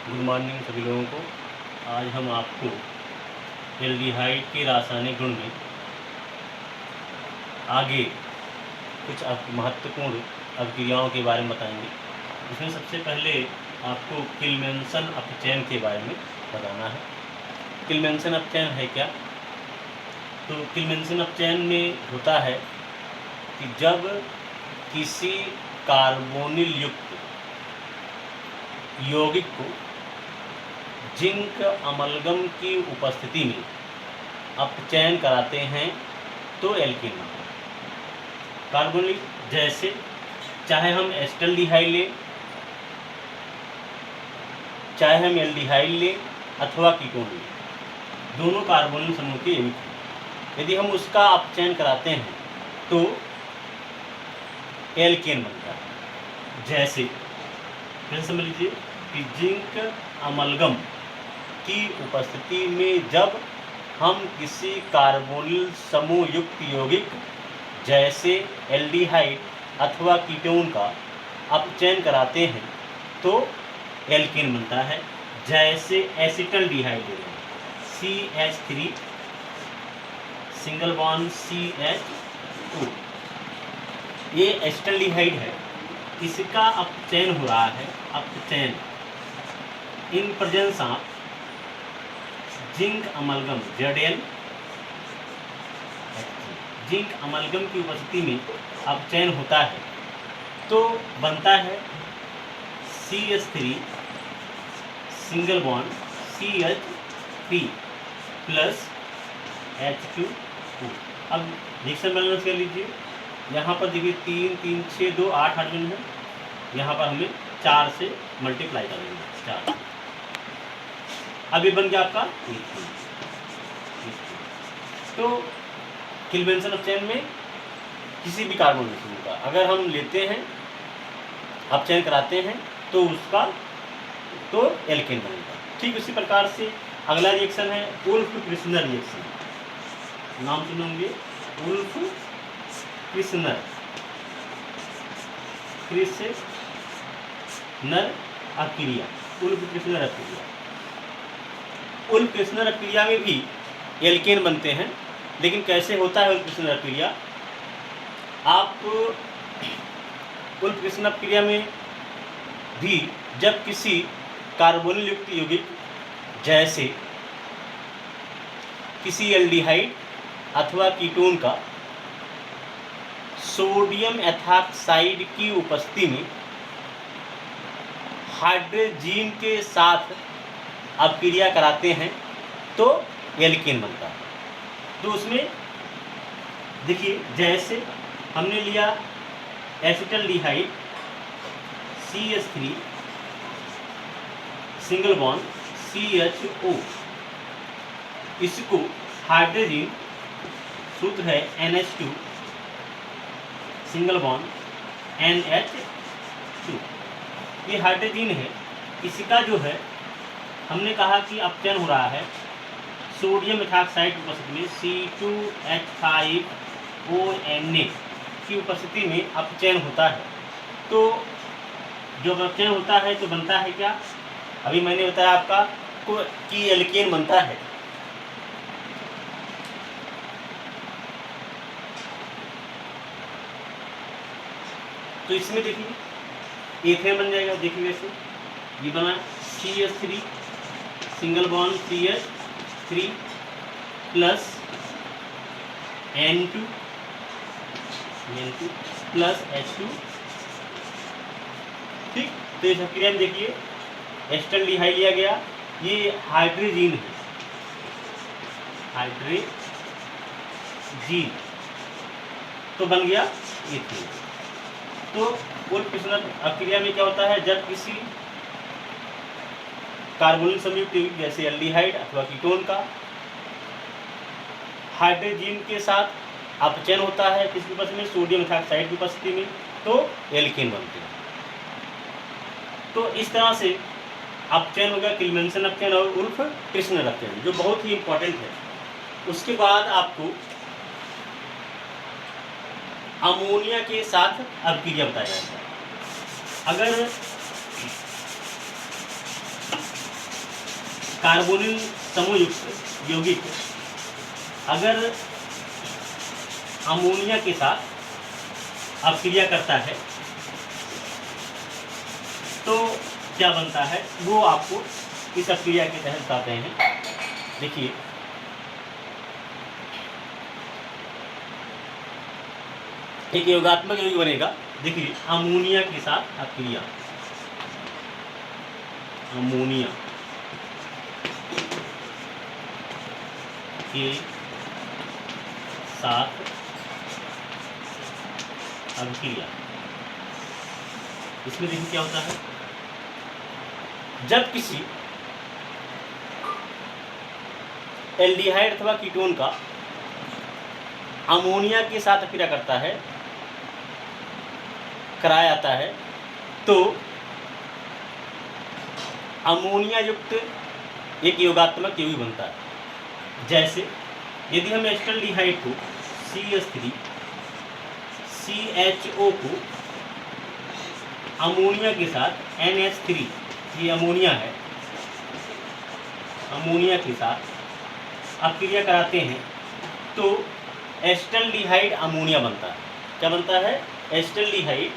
Good morning सभी लोगों को। आज हम आपको एल्डिहाइड के रासायनिक गुण में आगे कुछ महत्वपूर्ण अभिक्रियाओं के बारे में बताएंगे। इसमें सबसे पहले आपको किल्मेंसन अपचयन के बारे में बताना है। किल्मेंसन अपचयन है क्या? तो किल्मेंसन अपचयन में होता है कि जब किसी कार्बोनिल युक्त यौगिक को जिंक अमलगम की उपस्थिति में अपचयन कराते हैं तो एल्केन बनता है। कार्बोनिल जैसे चाहे हम एसिटल्डिहाइड लें, चाहे हम एल्डिहाइड लें अथवा कीटोन लें, दोनों कार्बोनिल समूह के यौगिक हैं। यदि हम उसका अपचयन कराते हैं तो एल्केन बनता है। जैसे फिर समझ लीजिए कि जिंक अमलगम की उपस्थिति में जब हम किसी कार्बोनिल समूह युक्त यौगिक जैसे एल्डिहाइड अथवा कीटोन का अपचयन कराते हैं तो एल्केन बनता है। जैसे acetaldehyde CH3 single bond CH2, ये एसिटल्डिहाइड है, इसका अपचयन हो रहा है। अपचयन in presence of zinc amalgam ZL, zinc amalgam की उपस्थिति में अपचयन होता है तो बनता है CH3 single bond CH3 plus H2O। अब रिएक्शन बैलेंस कर लीजिए। यहाँ पर देखिए 3 3 6 2 8 हाइड्रोजन है, यहाँ पर हमें 4 से मल्टीप्लाई करेंगे 4। अब ये बन गया आपका ईथेन। तो किल्मेंसन अपचयन में किसी भी कार्बोनिल समूह का अगर हम लेते हैं, अपचयन कराते हैं तो उसका तो एल्केन बनेगा। ठीक उसी प्रकार से अगला रिएक्शन है वुल्फ क्रिस्नर रिएक्शन। नाम सुने होंगे, वुल्फ क्रिस्नर अभिक्रिया। वुल्फ क्रिस्नर अभिक्रिया, वुल्फ क्रिस्नर अभिक्रिया में भी एल्केन बनते हैं। लेकिन कैसे होता है वुल्फ क्रिस्नर अभिक्रिया? आप वुल्फ क्रिस्नर अभिक्रिया में भी जब किसी कार्बोनिल युक्त यौगिक जैसे किसी एल्डिहाइड अथवा कीटोन का सोडियम एथॉक्साइड की उपस्थिति में हाइड्रोजीन के साथ अपक्रिया कराते हैं तो एल्केन बनता है। तो उसमें देखिए, जैसे हमने लिया acetaldehyde CH3 single bond CHO, इसको हाइड्रोजन सूत्र है NH2 सिंगल बॉन्ड NH2, ये हाइड्रोजन है। इसका जो है हमने कहा कि अपचयन हो रहा है सोडियम एथॉक्साइड की उपस्थिति में C2H5ONA की उपस्थिति में अपचयन होता है। तो जब अपचयन होता है तो बनता है क्या? अभी मैंने बताया आपका कि एल्केन बनता है। तो इसमें देखिए एथेन बन जाएगा। देखिए वैसे ये बना CH3 single bond CH3 plus N2 plus H2। ठीक, तो इस अभिक्रिया में देखिए एसिटल्डिहाइड लिया गया, ये हाइड्रोजीन है, हाइड्रोजीन तो बन गया एथेन। तो वुल्फ क्रिस्नर अभिक्रिया में क्या होता है? जब किसी कार्बोनिल संयुक्त यौगिक जैसे एल्डिहाइड अथवा कीटोन का हाइड्रोजीन के साथ अपचयन होता है किसकी उपस्थिति में? सोडियम एथॉक्साइड की उपस्थिति में, तो एल्केन बनते हैं। तो इस तरह से अपचयन हो गया किल्मेंसन अपचयन और वुल्फ क्रिस्नर अपचयन, जो बहुत ही इंपॉर्टेंट है। उसके बाद आपको अमोनिया के साथ अभिक्रिया बताया जाता है। अगर कार्बोनिल समूह युक्त यौगिक अगर अमोनिया के साथ अपक्रिया करता है तो क्या बनता है, वो आपको इस अपक्रिया के तहत बताते हैं। देखिए एक योगात्मक यौगिक बनेगा। देखिए अमोनिया के साथ अपक्रिया, अमोनिया के साथ अभिक्रिया, इसमें देखिए क्या होता है, जब किसी एल्डिहाइड अथवा कीटोन का अमोनिया के साथ अभिक्रिया करता है, कराया जाता है, तो अमोनिया युक्त एक योगात्मक यौगिक बनता है। जैसे यदि हम एस्टल्डिहाइड को CH3 CHO को अमोनिया के साथ NH3, ये अमोनिया है, अमोनिया के साथ अपक्रिया कराते हैं तो एस्टल्डिहाइड अमोनिया बनता है। क्या बनता है, एस्टल्डिहाइड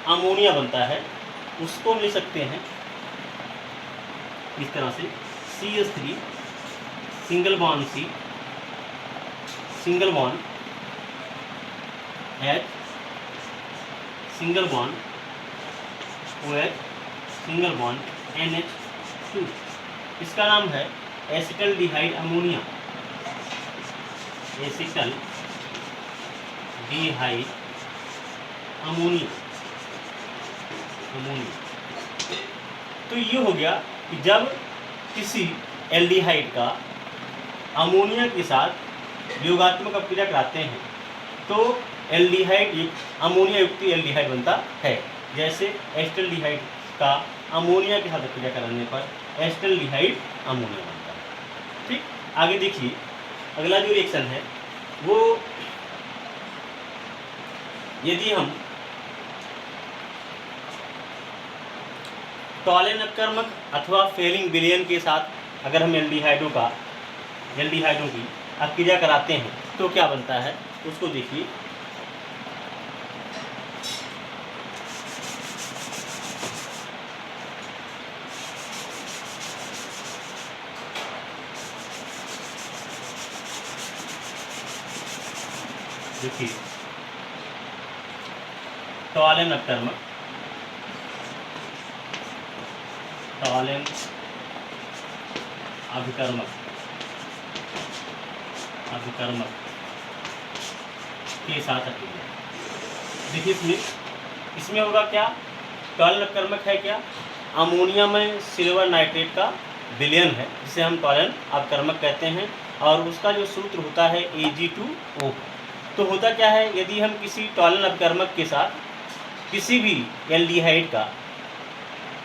अमोनिया बनता है। उसको हम लिख सकते हैं इस तरह से CH3 single bond C single bond H single bond OH single bond NH2। इसका नाम है acetaldehyde ammonia, acetaldehyde ammonia, ammonia. तो ये हो गया कि जब किसी एल्डिहाइड का अमोनिया के साथ योगात्मक अपक्रिया कराते हैं तो एल्डिहाइड अमोनिया युक्त एल्डिहाइड बनता है। जैसे एस्टल्डिहाइड का अमोनिया के साथ अपक्रिया कराने पर एस्टल्डिहाइड अमोनिया बनता है। ठीक, आगे देखिए अगला जो रिएक्शन है वो यदि हम टॉलेन अपकर्मक अथवा फेलिंग विलयन के साथ अगर हम एल्डिहाइडों की अपक्रिया कराते हैं तो क्या बनता है, उसको देखिए। देखिए टॉलेन अपकर्मक, टॉलेन अभिकर्मक, अभिकर्मक के साथ अपक्रिया। देखिए इसमें होगा क्या, टॉलेन अपकर्मक है क्या, अमोनिया में सिल्वर नाइट्रेट का विलयन है जिसे हम टॉलेन अपकर्मक कहते हैं और उसका जो सूत्र होता है Ag2O। तो होता क्या है, यदि हम किसी टॉलेन अपकर्मक के साथ किसी भी एल्डिहाइड का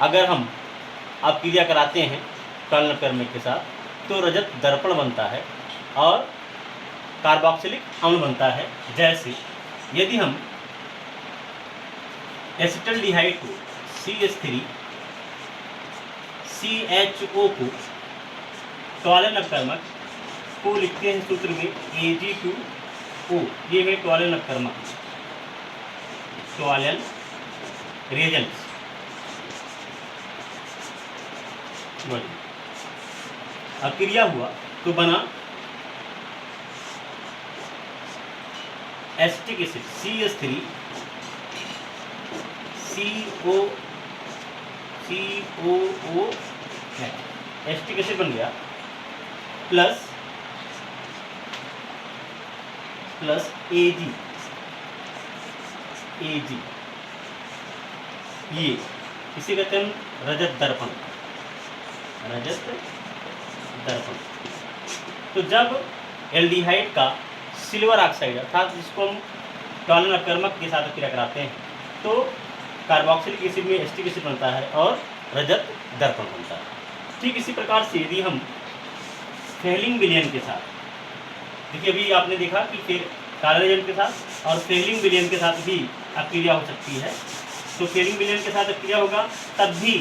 अगर हम अपक्रिया कराते हैं टॉलेन अपकर्मक के साथ तो रजत दर्पण बनता है और कार्बोक्सिलिक अम्ल बनता है। जैसे यदि हम एसिटल्डिहाइड को CH3 CHO को टॉलेन अपकर्मक को लिखते हैं सूत्र में Ag2O। ये है टॉलेन अपकर्मक, टॉलेन रिएजेंट्स। अपक्रिया हुआ तो बना acetic acid CH3 COO acetic acid बन गया प्लस Ag, ये इसे कहते हैं रजत दर्पण, रजत दर्पण। तो जब एल्डिहाइड का सिल्वर ऑक्साइड अर्थात जिसको हम टॉलेन अपकर्मक के साथ अपक्रिया कराते हैं तो कार्बोक्सिलिक एसिड में एसिटिक एसिड बनता है और रजत दर्पण बनता है। ठीक इसी प्रकार से यदि हम फेलिंग विलयन के साथ, देखिए अभी आपने देखा कि फिर काले एजेंट के साथ और फेलिंग विलयन के साथ भी अपक्रिया हो सकती है। तो फेलिंग विलयन के साथ अपक्रिया होगा तब भी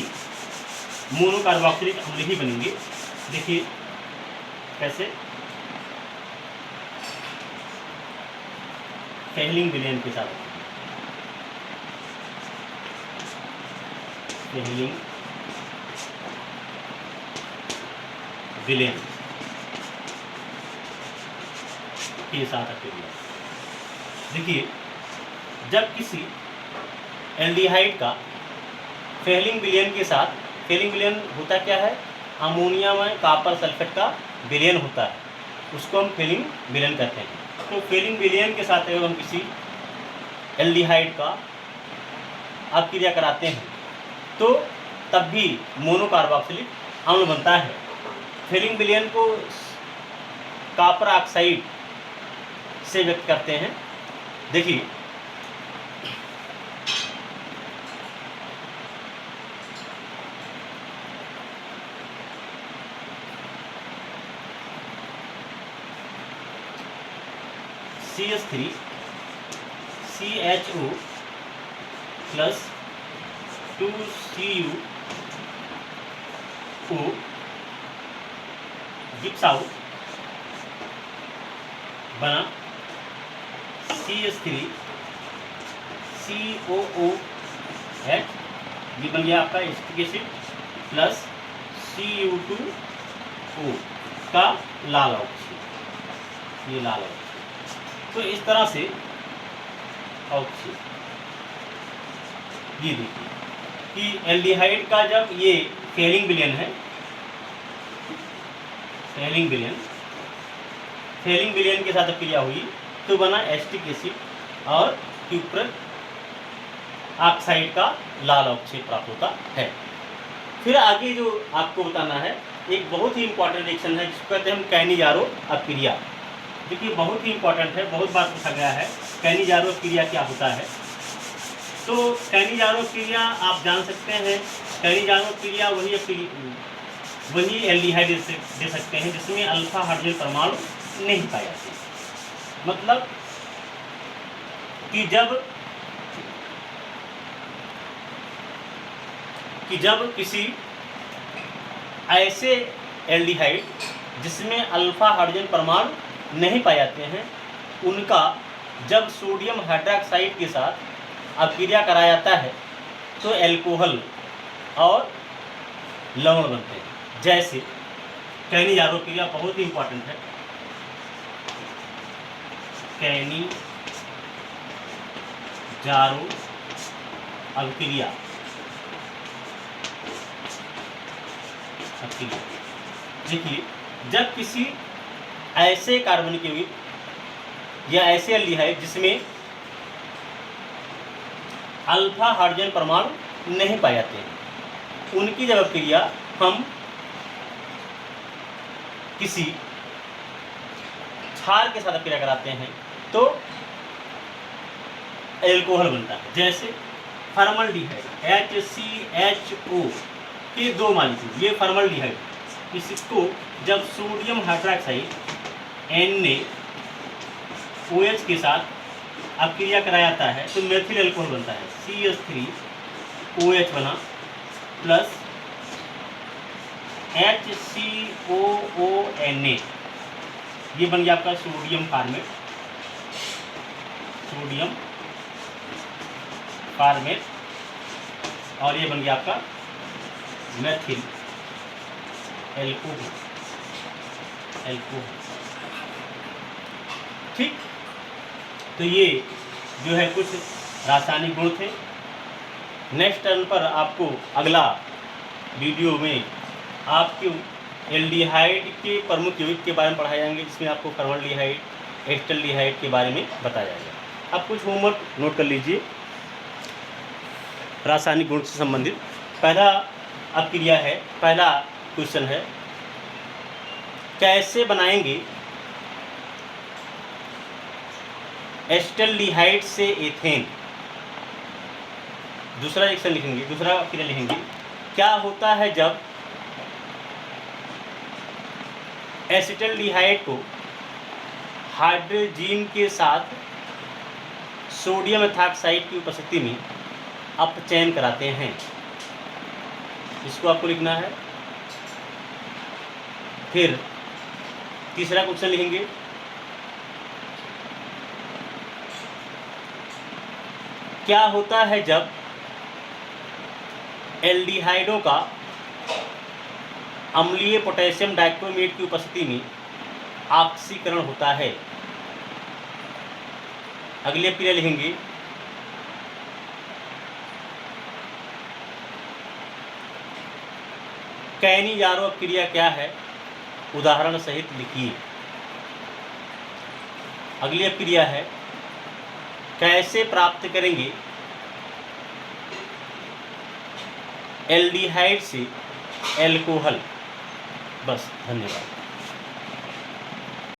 मोनोकार्बोक्सिलिक अम्ल ही बनेंगे। देखिए कैसे फेलिंग विलेन के साथ, फेलिंग विलेन के साथ अकेला। देखिए जब किसी एल्डिहाइड का फेलिंग विलेन के साथ, फेलिंग विलेन होता क्या है, अमोनिया में कॉपर सल्फेट का विलेन होता है, उसको हम फेलिंग विलेन कहते हैं। तो फेलिंग विलेन के साथ अगर हम किसी एल्डिहाइड का अपक्रिया कराते हैं तो तब भी मोनोकार्बोक्सिलिक अम्ल बनता है। फेलिंग विलेन को कॉपर ऑक्साइड से व्यक्त करते हैं। देखिए CH3 CHO plus 2CuO gives out बना CH3 COOH, ये बन गया आपका एसिटिक एसिड प्लस Cu2O का लाल ऑक्सीजन, ये लाल ऑक्सीजन। तो इस तरह से ऑक्सीजन, ये देखिए कि एल्डिहाइड का जब ये फेलिंग विलेन है, फेलिंग विलेन के साथ क्रिया हुई तो बना एसिटिक एसिड और क्यूप्रस ऑक्साइड का लाल ऑक्साइड प्राप्त होता है। फिर आगे जो आपको बताना है एक बहुत ही इंपॉर्टेंट रिएक्शन है जिसको कहते हैं हम कैनिजारो अपक्रिया। देखिए बहुत ही इंपॉर्टेंट है, बहुत बार पूछा गया है कैनिजारो अपक्रिया क्या होता है। तो कैनिजारो अपक्रिया आप जान सकते हैं, कैनिजारो अपक्रिया वही एल्डिहाइड दे सकते हैं जिसमें अल्फा हाइड्रोजन परमाणु नहीं पाए जाते। मतलब कि जब किसी ऐसे एल्डिहाइड जिसमें अल्फा हाइड्रोजन परमाणु नहीं पाए जाते हैं, उनका जब सोडियम हाइड्रोक्साइड के साथ अपक्रिया कराया जाता है तो एल्कोहल और लवण बनते हैं। जैसे कैनिजारो अपक्रिया बहुत ही इंपॉर्टेंट है, कैनिजारो अपक्रिया, देखिए जब किसी ऐसे कार्बनिक यौगिक या ऐसे एल्डिहाइड जिसमें अल्फा हाइड्रोजन परमाणु नहीं पाए जाते हैं, उनकी जब अपक्रिया हम किसी क्षार के साथ अपक्रिया कराते हैं तो एल्कोहल बनता है। जैसे फॉर्मल्डिहाइड HCHO के दो मॉलिक्यूल, ये फॉर्मल्डिहाइड, इसको जब सोडियम हाइड्रोक्साइड NaOH के साथ अपक्रिया कराया जाता है तो मेथिल एल्कोहल बनता है, CH3OH बना प्लस HCOONA, ये बन गया आपका सोडियम फार्मेट और ये बन गया आपका मेथिल एल्कोहल। ठीक, तो ये जो है कुछ रासायनिक गुण थे। नेक्स्ट टर्न पर आपको अगला वीडियो में आपको एल्डिहाइड के प्रमुख यौगिक के बारे में पढ़ाए जाएंगे, जिसमें आपको फॉर्मल्डिहाइड, एस्टल्डिहाइड के बारे में बताया जाएगा। आप कुछ होमवर्क नोट कर लीजिए रासायनिक गुण से संबंधित। पहला अपक्रिया है, पहला क्वेश्चन है कैसे बनाएंगे एस्टल्डिहाइड से एथेन। दूसरा रिएक्शन लिखेंगे, दूसरा अपक्रिया लिखेंगे क्या होता है जब एसिटल्डिहाइड को हाइड्रोजीन के साथ सोडियम एथॉक्साइड की उपस्थिति में अपचयन कराते हैं। इसको आपको लिखना है फिर तीसरा क्वेश्चन लिखेंगे, क्या होता है जब एल्डिहाइडों का अम्लीय पोटेशियम डाइक्रोमेट की उपस्थिति में ऑक्सीकरण होता है। अगली क्रिया लिखेंगे, कैनिजारो क्रिया क्या है, उदाहरण सहित लिखिए। अगली क्रिया है, कैसे प्राप्त करेंगे एल्डिहाइड से एल्कोहल। बस, धन्यवाद।